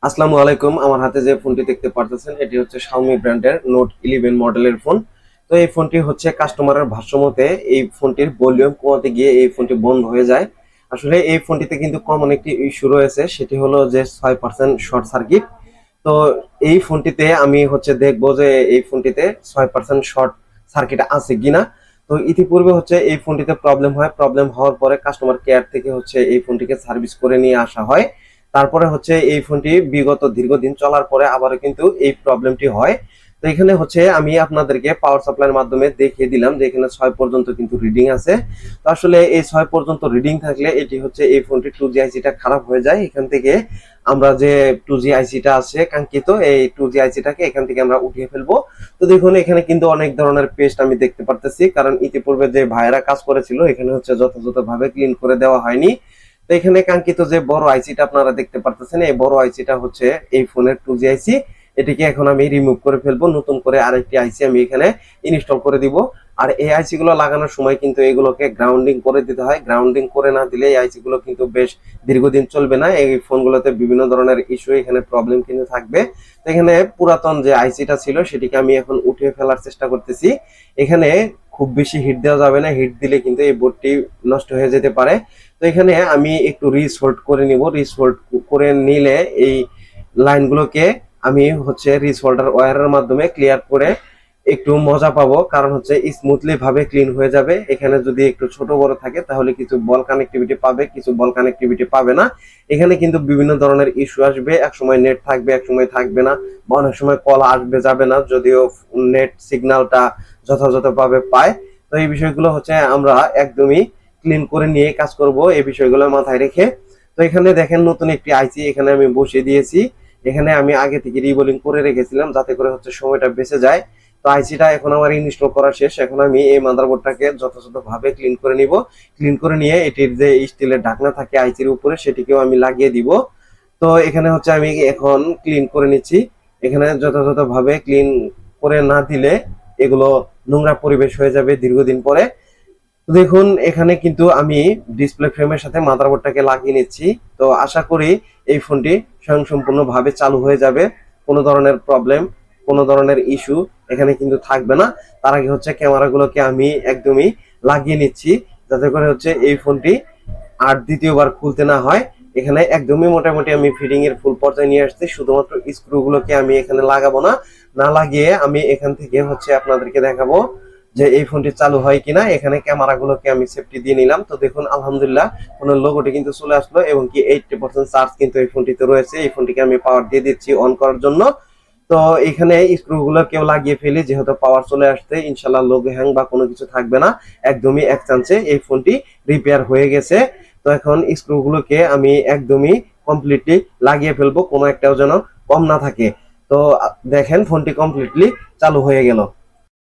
আসসালামু আলাইকুম। আমার হাতে যে ফোনটি দেখতে পারতেছেন এটি হচ্ছে Xiaomi ব্র্যান্ডের নোট 11 মডেলের ফোন। তো এই ফোনটি হচ্ছে কাস্টমারের ভাষ্যমতে এই ফোনটির ভলিউম কমাতে গিয়ে এই ফোনটি বন্ধ হয়ে যায়। আসলে এই ফোনটিতে কিন্তু কমন একটি ইস্যু রয়েছে, সেটি হলো যে 6% শর্ট সার্কিট। তো এই ফোনটিতে আমি হচ্ছে দেখবো যে এই ফোনটিতে 6% শর্ট সার্কিট আছে কিনা। তো ইতিপূর্বে হচ্ছে এই ফোনটিতে প্রবলেম হয়, প্রবলেম হওয়ার পরে কাস্টমার কেয়ার থেকে হচ্ছে এই ফোনটিকে সার্ভিস করে নিয়ে আসা হয়। তারপরে হচ্ছে এই ফোনটি বিগত দীর্ঘদিন চলার পরে আবারও কিন্তু এই প্রবলেমটি হয়। তো এখানে হচ্ছে আমি আপনাদেরকে পাওয়ার সাপ্লাইয়ের মাধ্যমে দেখিয়ে দিলাম যে এখানে 6 পর্যন্ত কিন্তু রিডিং আছে। তো আসলে এই 6 পর্যন্ত রিডিং থাকলে এটি হচ্ছে এই ফোনটি 2G আইসিটা খারাপ হয়ে যায়। এখান থেকে আমরা যে 2G আইসিটা আছে কাঙ্ক্ষিত, এই 2G আইসিটাকে এখান থেকে আমরা উঠিয়ে ফেলবো। তো দেখুন এখানে কিন্তু অনেক ধরনের পেস্ট আমি দেখতে পারতেছি, কারণ ইতিপূর্বে যে ভাইরা কাজ করেছিল এখানে হচ্ছে যথাযথভাবে ক্লিন করে দেওয়া হয়নি। তো এখানে কাঙ্ক্ষিত যে বড় আইসিটা আপনারা দেখতে পারতেছেন, এই বড় আইসিটা হচ্ছে এই ফোনের 2G আইসি। এটিকে এখন আমি রিমুভ করে ফেলবো, নতুন করে আরেকটি আইসি আমি এখানে ইনস্টল করে দিব। আর এই আইসি গুলো লাগানোর সময় কিন্তু এগুলোকে গ্রাউন্ডিং করে দিতে হয়, গ্রাউন্ডিং করে না দিলে এই আইসি গুলো কিন্তু বেশ দীর্ঘদিন চলবে না। এই ফোনগুলোতে বিভিন্ন ধরনের ইস্যু, এখানে প্রবলেম কিন্তু থাকবে। তো এখানে পুরাতন যে আইসিটা ছিল সেটিকে আমি এখন উঠিয়ে ফেলার চেষ্টা করতেছি। এখানে খুব বেশি হিট দেওয়া যাবে না, হিট দিলে কিন্তু এই বোর্ডটি নষ্ট হয়ে যেতে পারে। তো এখানে আমি একটু রিসোল্ড করে নিব, রিসোল্ড করে নিলে এই লাইনগুলোকে আমি হচ্ছে রিসোল্ডার ওয়্যারের মাধ্যমে ক্লিয়ার করে একটু মজা পাবো, কারণ হচ্ছে স্মুথলি ভাবে ক্লিন হয়ে যাবে। এখানে যদি একটু ছোট বড় থাকে তাহলে কিছু বল কানেক্টিভিটি পাবে, কিছু বল কানেক্টিভিটি পাবে না। এখানে কিন্তু বিভিন্ন ধরনের ইস্যু আসবে, এক সময় নেট থাকবে, এক সময় থাকবে না, বা অনেক সময় কল আসবে যাবে না, যদিও নেট সিগন্যালটা যথাযথভাবে পায়। তো এই বিষয়গুলো হচ্ছে আমরা একদমই ক্লিন করে নিয়ে কাজ করব, এই বিষয়গুলো মাথায় রেখে। তো এখানে দেখেন নতুন একটি আইসি এখানে আমি বসিয়ে দিয়েছি। এখানে আমি আগে থেকে রিবোলিং করে রেখেছিলাম যাতে করে হচ্ছে সময়টা বেঁচে যায়। তো আইসিটা এখন আমার ইনস্টল করা শেষ। এখন আমি এই মাদারবোর্ডটাকে যথাযথভাবে ক্লিন করে নিব। ক্লিন করে নিয়ে এটির যে স্টিলের ঢাকনা থাকে আইসির উপরে সেটিকেও আমি লাগিয়ে দিব। তো এখানে হচ্ছে আমি এখন ক্লিন করে নিচ্ছি। এখানে যথাযথভাবে ক্লিন করে না দিলে এগুলো নোংরা পরিবেশ হয়ে যাবে দীর্ঘদিন পরে। দেখুন এখানে কিন্তু আমি ডিসপ্লে ফ্রেমের সাথে মাদারবোর্ডটাকে লাগিয়ে নিচ্ছি। তো আশা করি এই ফোনটি স্বয়ংসম্পূর্ণভাবে চালু হয়ে যাবে, কোনো ধরনের প্রবলেম, কোনো ধরনের ইস্যু এখানে কিন্তু থাকবে না। তার আগে হচ্ছে ক্যামেরাগুলোকে আমি একদমই লাগিয়ে নিচ্ছি যাতে করে হচ্ছে এই ফোনটি আর দ্বিতীয়বার খুলতে না হয়। এখানে একদমই মোটামুটি আমি ফিটিং এর ফুল পর্যায়ে নিয়ে আসছি, শুধুমাত্র স্ক্রুগুলোকে আমি এখানে লাগাবো না। না লাগিয়ে আমি এখান থেকে হচ্ছে আপনাদেরকে দেখাবো যে এই ফোনটি চালু হয় কিনা। এখানে ক্যামেরাগুলোকে আমি সেফটি দিয়ে নিলাম। তো দেখুন আলহামদুলিল্লাহ ফোনের লোগোটি কিন্তু চলে আসলো, এবং কি 80% চার্জ কিন্তু এই ফোনটিতে রয়েছে। এই ফোনটিকে আমি পাওয়ার দিয়ে দিচ্ছি অন করার জন্য। তো এখানে স্ক্রুগুলো কেউ লাগিয়ে ফেলি, যেহেতু পাওয়ার চলে আসছে ইনশাল্লাহ লোগো হ্যাং বা কোনো কিছু থাকবে না, একদমই এক চান্সে এই ফোনটি রিপেয়ার হয়ে গেছে। তো এখন স্ক্রুগুলোকে আমি একদমই কমপ্লিটলি লাগিয়ে ফেলবো, কোনো একটাও যেন কম না থাকে। তো দেখেন ফোনটি কমপ্লিটলি চালু হয়ে গেল।